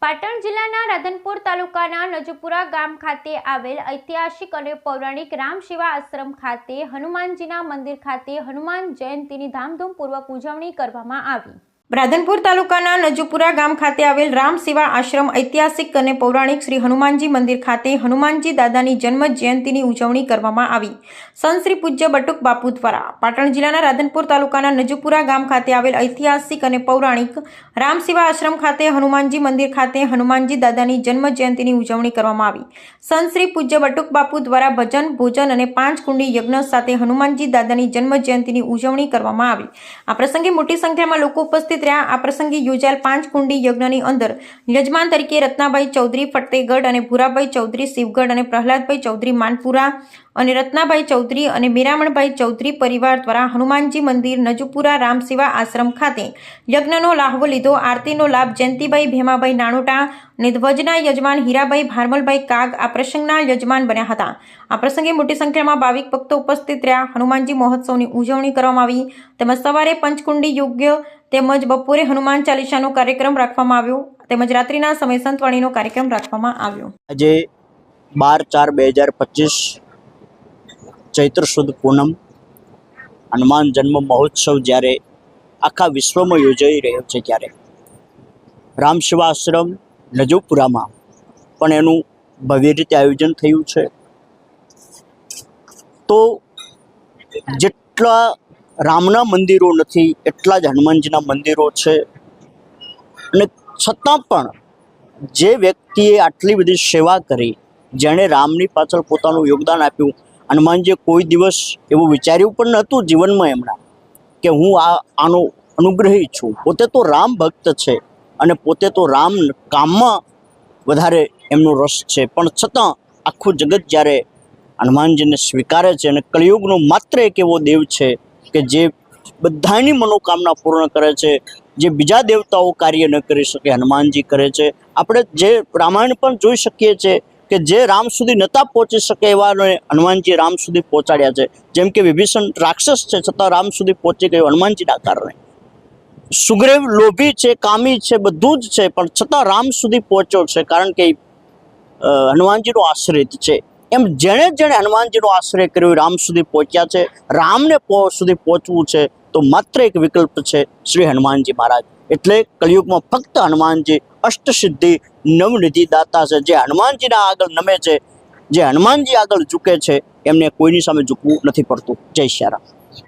પાટણ જિલ્લાના રાધનપુર તાલુકાના નજપુરા ગામ ખાતે આવેલ ઐતિહાસિક અને પૌરાણિક રામશિવા આશ્રમ ખાતે હનુમાનજીના મંદિર ખાતે હનુમાન જયંતીની ધામધૂમપૂર્વક ઉજવણી કરવામાં આવી। રાધનપુર તાલુકાના નજપુરા ગામ ખાતે આવેલ રામશિવા આશ્રમ ઐતિહાસિક અને પૌરાણિક શ્રી હનુમાનજી મંદિર ખાતે હનુમાનજી દાદાની જન્મ જયંતીની ઉજવણી કરવામાં આવી। સંત શ્રી પૂજ્ય બટુક બાપુ દ્વારા પાટણ જિલ્લાના રાધનપુર તાલુકાના નજપુરા ગામ ખાતે આવેલ ઐતિહાસિક અને પૌરાણિક રામશિવા આશ્રમ ખાતે હનુમાનજી મંદિર ખાતે હનુમાનજી દાદાની જન્મ જયંતીની ઉજવણી કરવામાં આવી। સંત શ્રી પૂજ્ય બટુક બાપુ દ્વારા ભજન ભોજન અને 5 કુંડી યજ્ઞ સાથે હનુમાનજી દાદાની જન્મ જયંતીની ઉજવણી કરવામાં આવી। આ પ્રસંગે મોટી સંખ્યામાં લોકો ઉપસ્થિત રહ્યા। આ પ્રસંગે યોજાયેલ 5 કુંડી યજ્ઞની અંદર યજમાન તરીકે રત્નાભાઈ ચૌધરી ફતેહગઢ અને ભૂરાભાઈ ચૌધરી શિવગઢ અને પ્રહલાદભાઈ ચૌધરી માનપુરા અને રત્નાભાઈ ચૌધરી અને મીરામણભાઈ ચૌધરી પરિવાર દ્વારા હનુમાનજી મંદિર નજપુરા રામશિવા આશ્રમ ખાતે યજ્ઞનો લાહવો લીધો। આરતીનો લાભ જયંતિભાઈ ભેમાભાઈ નાણોટા અને ધ્વજના યજમાન હીરાભાઈ ભારમલભાઈ કાગ આ પ્રસંગના યજમાન બન્યા હતા। આ પ્રસંગે મોટી સંખ્યામાં ભાવિક ભક્તો ઉપસ્થિત રહ્યા। હનુમાનજી મહોત્સવની ઉજવણી કરવામાં આવી તેમજ સવારે પંચકુંડી યોગ્ય તેમજ બપોરે હનુમાન ચાલીસાનો કાર્યક્રમ રાખવામાં આવ્યો તેમજ રાત્રિના સમય સંતવાણીનો કાર્યક્રમ રાખવામાં આવ્યો। આજે 12/4/2025 ચૈત્ર સુદ પૂનમ હનુમાન જન્મ મહોત્સવ જ્યારે આખા વિશ્વમાં યોજાઈ રહ્યો છે ત્યારે રામશિવા આશ્રમ નજપુરામાં પણ એનું ભવ્ય રીતે આયોજન થયું છે। તો જેટલા રામના મંદિરો નથી એટલા જ હનુમાનજીના મંદિરો છે અને છતાં પણ જે વ્યક્તિએ આટલી બધી સેવા કરી, જેણે રામની પાછળ પોતાનું યોગદાન આપ્યું, હનુમાનજીએ કોઈ દિવસ એવું વિચાર્યું પણ નહોતું જીવનમાં એમના કે હું આનો અનુગ્રહી છું। પોતે તો રામ ભક્ત છે અને પોતે તો રામ કામમાં વધારે એમનો રસ છે, પણ છતાં આખું જગત જ્યારે હનુમાનજીને સ્વીકારે છે અને કળિયુગનો માત્ર એક એવો દેવ છે કે જે બધાની મનોકામના પૂર્ણ કરે છે, જે બીજા દેવતાઓ કાર્ય ન કરી શકે હનુમાનજી કરે છે। આપણે જે રામાયણ પણ જોઈ શકીએ છીએ કે જે રામ સુધી નહોતા પહોંચી શકે એવાને હનુમાનજી રામ સુધી પહોંચાડ્યા છે। જેમ કે વિભીષણ રાક્ષસ છે છતાં રામ સુધી પહોંચી ગયો હનુમાનજીના કારણે। સુગ્રીવ લોભી છે, કામી છે, બધું જ છે, પણ છતાં રામ સુધી પહોંચ્યો છે કારણ કે હનુમાનજીનો આશ્રિત છે। એમ જેણે જેણે હનુમાનજીનો આશ્રય કર્યો રામ સુધી પહોંચ્યા છે। રામને સુધી પહોંચવું છે તો માત્ર એક વિકલ્પ છે શ્રી હનુમાનજી મહારાજ। એટલે કળિયુગમાં ફક્ત હનુમાનજી અષ્ટસિદ્ધિ નવનિધિ દાતા છે। જે હનુમાનજીના આગળ નમે છે, જે હનુમાનજી આગળ ઝૂકે છે, એમને કોઈની સામે ઝૂકવું નથી પડતું। જય શ્રી રામ।